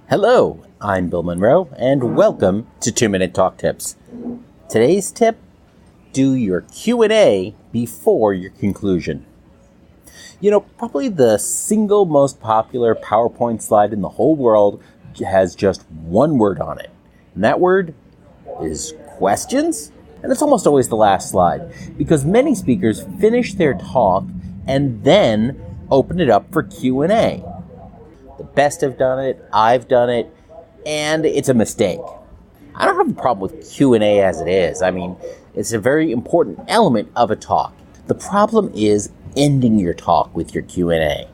Hello, I'm Bill Monroe, and welcome to 2-Minute Talk Tips. Today's tip, do your Q&A before your conclusion. You know, probably the single most popular PowerPoint slide in the whole world has just one word on it. And that word is questions. And it's almost always the last slide, because many speakers finish their talk and then open it up for Q&A. The best have done it, I've done it, and it's a mistake. I don't have a problem with Q&A as it is. I mean, it's a very important element of a talk. The problem is ending your talk with your Q&A.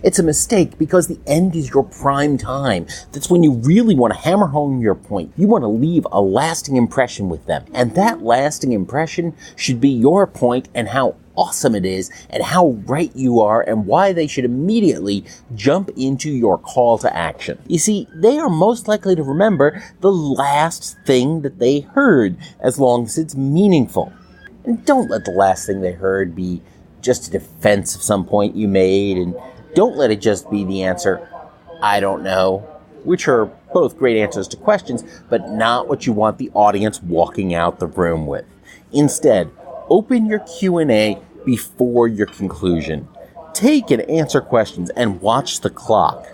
It's a mistake because the end is your prime time. That's when you really want to hammer home your point. You want to leave a lasting impression with them. And that lasting impression should be your point and how awesome it is and how right you are and why they should immediately jump into your call to action. You see, they are most likely to remember the last thing that they heard as long as it's meaningful. And don't let the last thing they heard be just a defense of some point you made, and don't let it just be the answer, I don't know, which are both great answers to questions, but not what you want the audience walking out the room with. Instead, open your Q&A before your conclusion. Take and answer questions and watch the clock.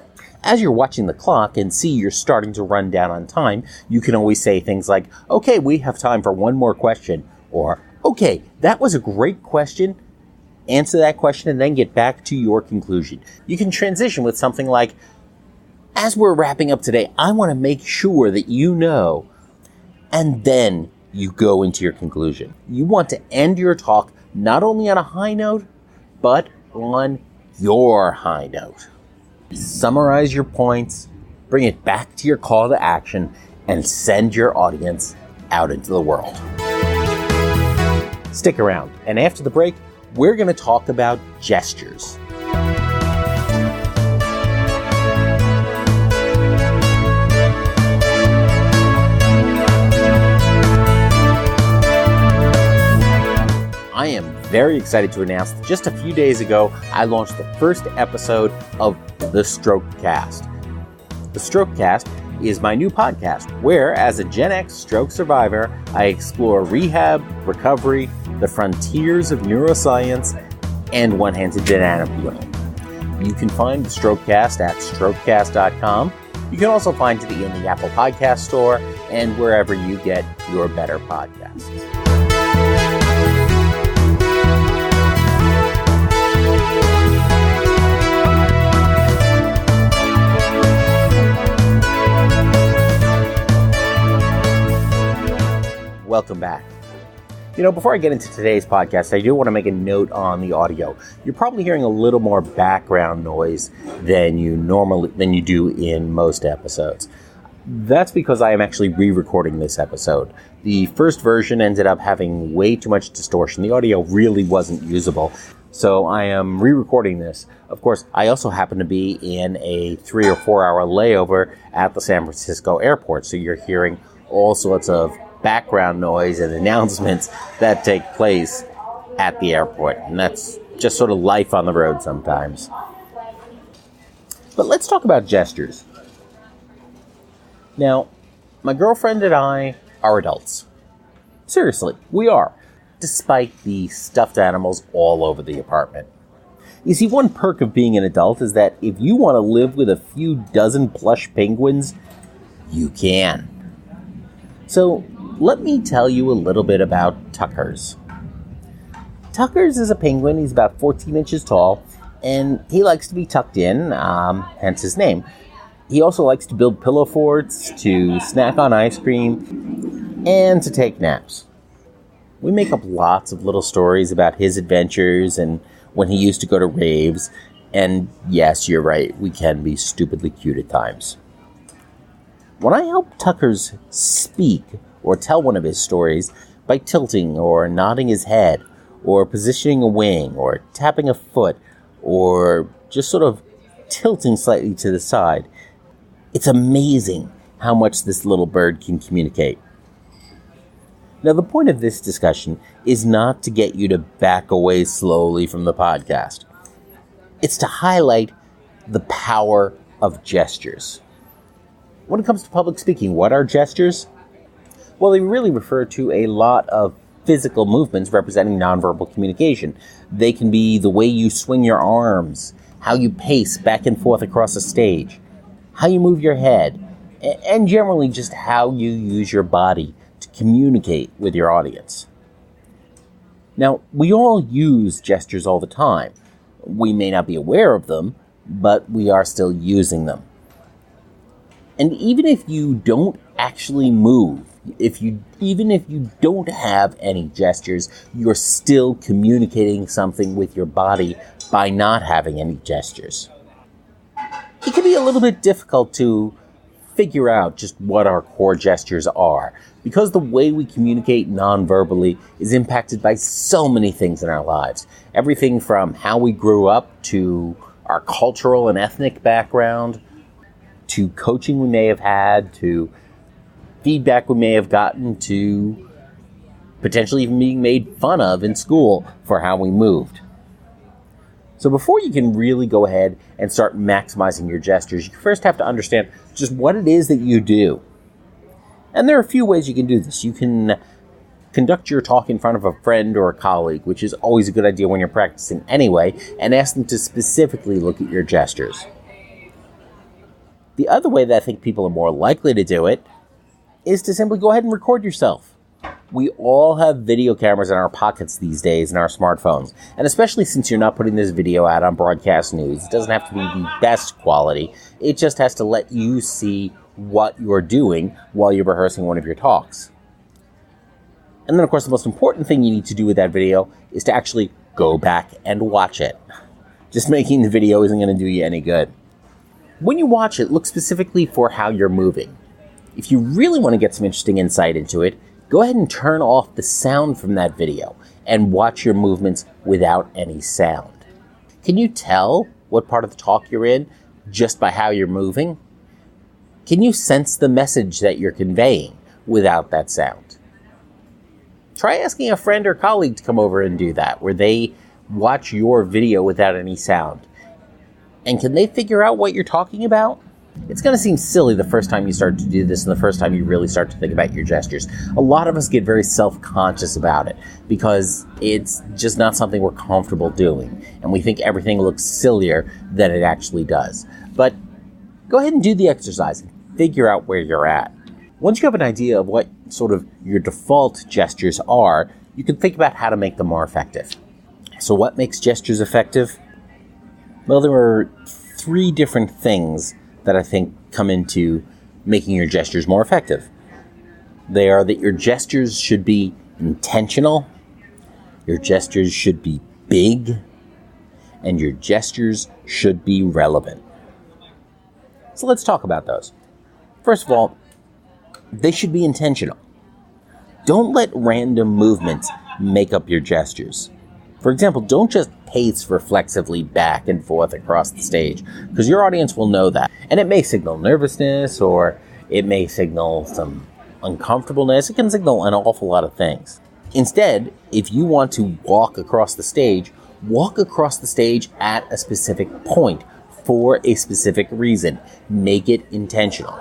As you're watching the clock and see you're starting to run down on time, you can always say things like, okay, we have time for one more question, or, okay, that was a great question. Answer that question and then get back to your conclusion. You can transition with something like, as we're wrapping up today, I want to make sure that you know, and then you go into your conclusion. You want to end your talk not only on a high note, but on your high note. Summarize your points, bring it back to your call to action, and send your audience out into the world. Stick around, and after the break, we're going to talk about gestures. I am very excited to announce that just a few days ago, I launched the first episode of The Stroke Cast. The Stroke Cast is my new podcast where, as a Gen X stroke survivor, I explore rehab, recovery, the frontiers of neuroscience, and one-handed banana peeling. You can find the Strokecast at strokecast.com. You can also find it in the Apple Podcast Store and wherever you get your better podcasts. Welcome back. You know, before I get into today's podcast, I do want to make a note on the audio. You're probably hearing a little more background noise than you do in most episodes. That's because I am actually re-recording this episode. The first version ended up having way too much distortion. The audio really wasn't usable. So I am re-recording this. Of course, I also happen to be in a 3 or 4 hour layover at the San Francisco airport. So you're hearing all sorts of background noise and announcements that take place at the airport. And that's just sort of life on the road sometimes. But let's talk about gestures. Now, my girlfriend and I are adults. Seriously, we are. Despite the stuffed animals all over the apartment. You see, one perk of being an adult is that if you want to live with a few dozen plush penguins, you can. So, let me tell you a little bit about Tuckers. Tuckers is a penguin. He's about 14 inches tall, and he likes to be tucked in, hence his name. He also likes to build pillow forts, to snack on ice cream, and to take naps. We make up lots of little stories about his adventures and when he used to go to raves, and yes, you're right, we can be stupidly cute at times. When I help Tuckers speak or tell one of his stories by tilting or nodding his head or positioning a wing or tapping a foot or just sort of tilting slightly to the side, it's amazing how much this little bird can communicate. Now, the point of this discussion is not to get you to back away slowly from the podcast. It's to highlight the power of gestures. When it comes to public speaking, what are gestures? Well, they really refer to a lot of physical movements representing nonverbal communication. They can be the way you swing your arms, how you pace back and forth across a stage, how you move your head, and generally just how you use your body to communicate with your audience. Now, we all use gestures all the time. We may not be aware of them, but we are still using them. And even if you don't actually move, even if you don't have any gestures, you're still communicating something with your body by not having any gestures. It can be a little bit difficult to figure out just what our core gestures are, because the way we communicate non-verbally is impacted by so many things in our lives. Everything from how we grew up, to our cultural and ethnic background, to coaching we may have had, to feedback we may have gotten, to potentially even being made fun of in school for how we moved. So before you can really go ahead and start maximizing your gestures, you first have to understand just what it is that you do. And there are a few ways you can do this. You can conduct your talk in front of a friend or a colleague, which is always a good idea when you're practicing anyway, and ask them to specifically look at your gestures. The other way that I think people are more likely to do it is to simply go ahead and record yourself. We all have video cameras in our pockets these days in our smartphones. And especially since you're not putting this video out on broadcast news, it doesn't have to be the best quality. It just has to let you see what you're doing while you're rehearsing one of your talks. And then, of course, the most important thing you need to do with that video is to actually go back and watch it. Just making the video isn't going to do you any good. When you watch it, look specifically for how you're moving. If you really want to get some interesting insight into it, go ahead and turn off the sound from that video and watch your movements without any sound. Can you tell what part of the talk you're in just by how you're moving? Can you sense the message that you're conveying without that sound? Try asking a friend or colleague to come over and do that, where they watch your video without any sound. And can they figure out what you're talking about? It's going to seem silly the first time you start to do this and the first time you really start to think about your gestures. A lot of us get very self-conscious about it because it's just not something we're comfortable doing. And we think everything looks sillier than it actually does. But go ahead and do the exercise and figure out where you're at. Once you have an idea of what sort of your default gestures are, you can think about how to make them more effective. So what makes gestures effective? Well, there are 3 different things that I think come into making your gestures more effective. They are that your gestures should be intentional, your gestures should be big, and your gestures should be relevant. So let's talk about those. First of all, they should be intentional. Don't let random movements make up your gestures. For example, don't just pace reflexively back and forth across the stage, because your audience will know that. And it may signal nervousness, or it may signal some uncomfortableness. It can signal an awful lot of things. Instead, if you want to walk across the stage at a specific point for a specific reason. Make it intentional.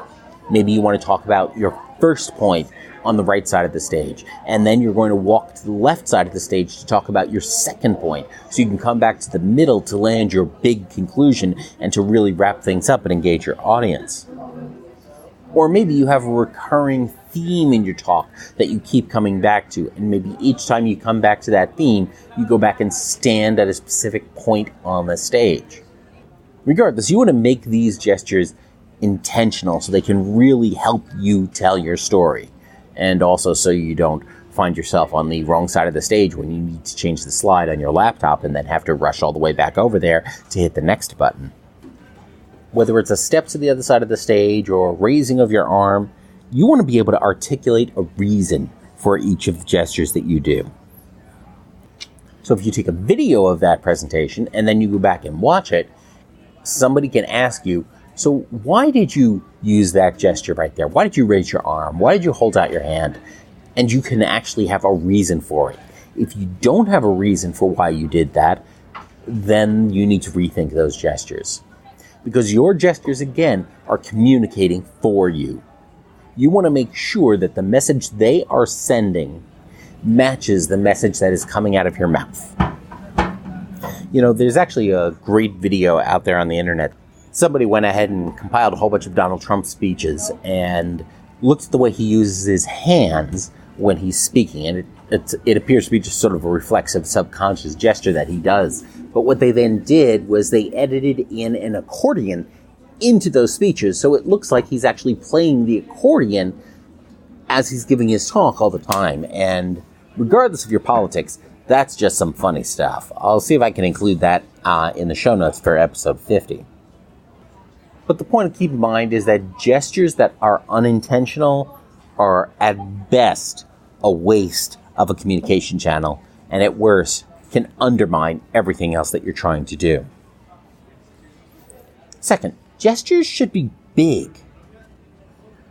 Maybe you want to talk about your first point on the right side of the stage, and then you're going to walk to the left side of the stage to talk about your second point, so you can come back to the middle to land your big conclusion and to really wrap things up and engage your audience. Or maybe you have a recurring theme in your talk that you keep coming back to, and maybe each time you come back to that theme, you go back and stand at a specific point on the stage. Regardless, you want to make these gestures intentional so they can really help you tell your story. And also so you don't find yourself on the wrong side of the stage when you need to change the slide on your laptop and then have to rush all the way back over there to hit the next button. Whether it's a step to the other side of the stage or raising of your arm, you want to be able to articulate a reason for each of the gestures that you do. So if you take a video of that presentation and then you go back and watch it, somebody can ask you, so why did you use that gesture right there? Why did you raise your arm? Why did you hold out your hand? And you can actually have a reason for it. If you don't have a reason for why you did that, then you need to rethink those gestures. because your gestures, again, are communicating for you. You want to make sure that the message they are sending matches the message that is coming out of your mouth. There's actually a great video out there on the internet. Somebody went ahead and compiled a whole bunch of Donald Trump speeches and looked at the way he uses his hands when he's speaking. And it appears to be just sort of a reflexive subconscious gesture that he does. But what they then did was they edited in an accordion into those speeches, so it looks like he's actually playing the accordion as he's giving his talk all the time. And regardless of your politics, that's just some funny stuff. I'll see if I can include that in the show notes for episode 50. But the point to keep in mind is that gestures that are unintentional are at best a waste of a communication channel, and at worst can undermine everything else that you're trying to do. Second, gestures should be big.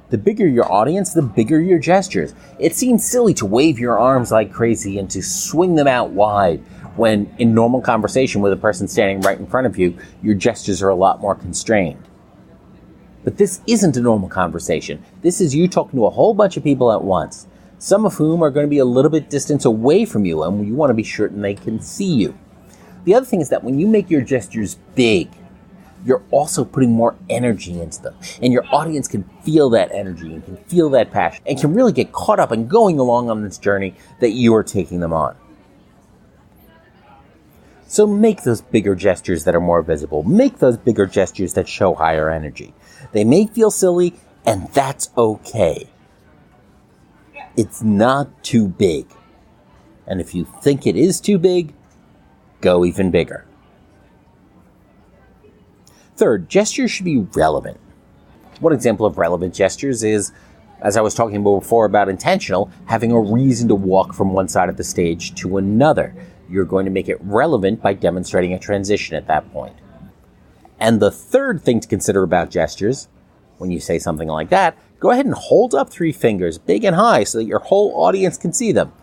The bigger your audience, the bigger your gestures. It seems silly to wave your arms like crazy and to swing them out wide when in normal conversation with a person standing right in front of you, your gestures are a lot more constrained. But this isn't a normal conversation. This is you talking to a whole bunch of people at once, some of whom are going to be a little bit distance away from you, and you want to be certain they can see you. The other thing is that when you make your gestures big, you're also putting more energy into them, and your audience can feel that energy and can feel that passion and can really get caught up and going along on this journey that you are taking them on. So make those bigger gestures that are more visible. Make those bigger gestures that show higher energy. They may feel silly, and that's okay. It's not too big. And if you think it is too big, go even bigger. Third, gestures should be relevant. One example of relevant gestures is, as I was talking before about intentional, having a reason to walk from one side of the stage to another. You're going to make it relevant by demonstrating a transition at that point. And the third thing to consider about gestures, when you say something like that, go ahead and hold up 3 fingers, big and high, so that your whole audience can see them.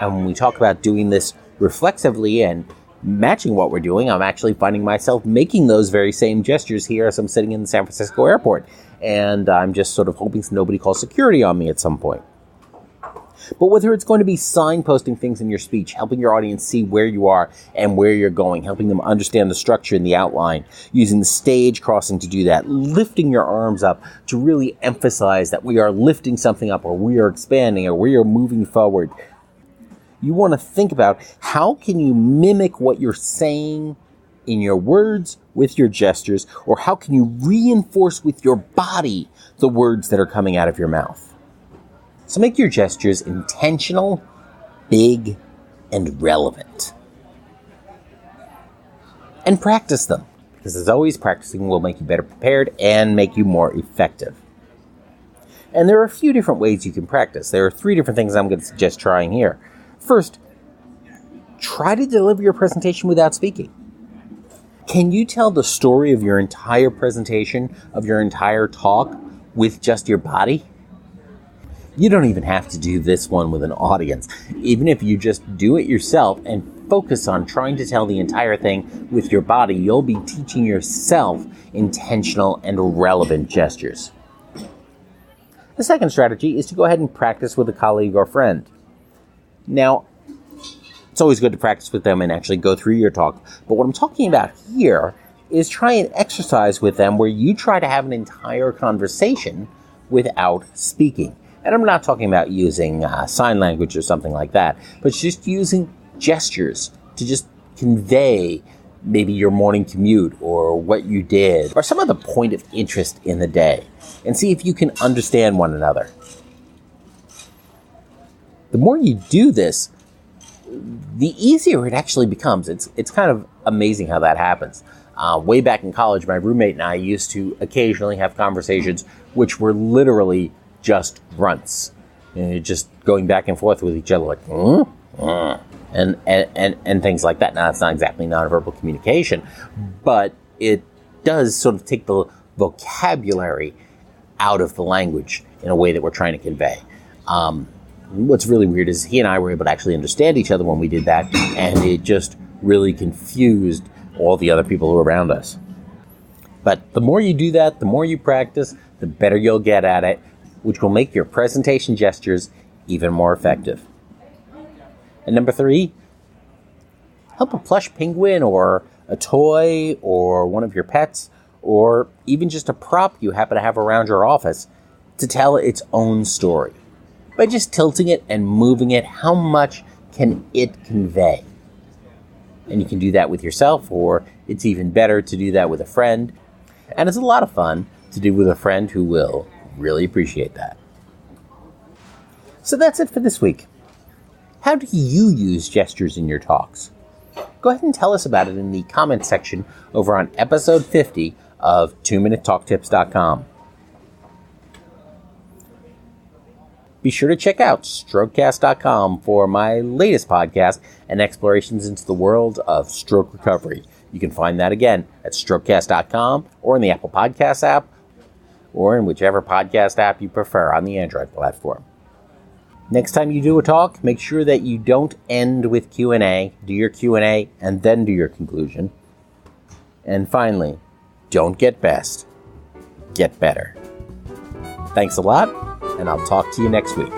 And when we talk about doing this reflexively and matching what we're doing, I'm actually finding myself making those very same gestures here as I'm sitting in the San Francisco airport. And I'm just sort of hoping nobody calls security on me at some point. But whether it's going to be signposting things in your speech, helping your audience see where you are and where you're going, helping them understand the structure and the outline, using the stage crossing to do that, lifting your arms up to really emphasize that we are lifting something up, or we are expanding, or we are moving forward. You want to think about how can you mimic what you're saying in your words with your gestures, or how can you reinforce with your body the words that are coming out of your mouth. So make your gestures intentional, big, and relevant. And practice them, because as always, practicing will make you better prepared and make you more effective. And there are a few different ways you can practice. There are 3 different things I'm going to suggest trying here. First, try to deliver your presentation without speaking. Can you tell the story of your entire presentation, of your entire talk, with just your body? You don't even have to do this one with an audience. Even if you just do it yourself and focus on trying to tell the entire thing with your body, you'll be teaching yourself intentional and relevant gestures. The second strategy is to go ahead and practice with a colleague or friend. Now, it's always good to practice with them and actually go through your talk. But what I'm talking about here is try an exercise with them where you try to have an entire conversation without speaking. And I'm not talking about using sign language or something like that, but just using gestures to just convey maybe your morning commute or what you did or some other point of interest in the day, and see if you can understand one another. The more you do this, the easier it actually becomes. It's kind of amazing how that happens. Way back in college, my roommate and I used to occasionally have conversations which were literally just grunts, just going back and forth with each other like and things like that. Now, it's not exactly nonverbal communication, but it does sort of take the vocabulary out of the language in a way that we're trying to convey. What's really weird is he and I were able to actually understand each other when we did that, and it just really confused all the other people who were around us. But the more you do that, the more you practice, the better you'll get at it, which will make your presentation gestures even more effective. And number 3, help a plush penguin or a toy or one of your pets or even just a prop you happen to have around your office to tell its own story. By just tilting it and moving it, how much can it convey? And you can do that with yourself, or it's even better to do that with a friend. And it's a lot of fun to do with a friend who will really appreciate that. So that's it for this week. How do you use gestures in your talks? Go ahead and tell us about it in the comments section over on episode 50 of 2minutetalktips.com. Be sure to check out strokecast.com for my latest podcast and explorations into the world of stroke recovery. You can find that again at strokecast.com or in the Apple Podcasts app or in whichever podcast app you prefer on the Android platform. Next time you do a talk, make sure that you don't end with Q&A. Do your Q&A and then do your conclusion. And finally, don't get best, get better. Thanks a lot, and I'll talk to you next week.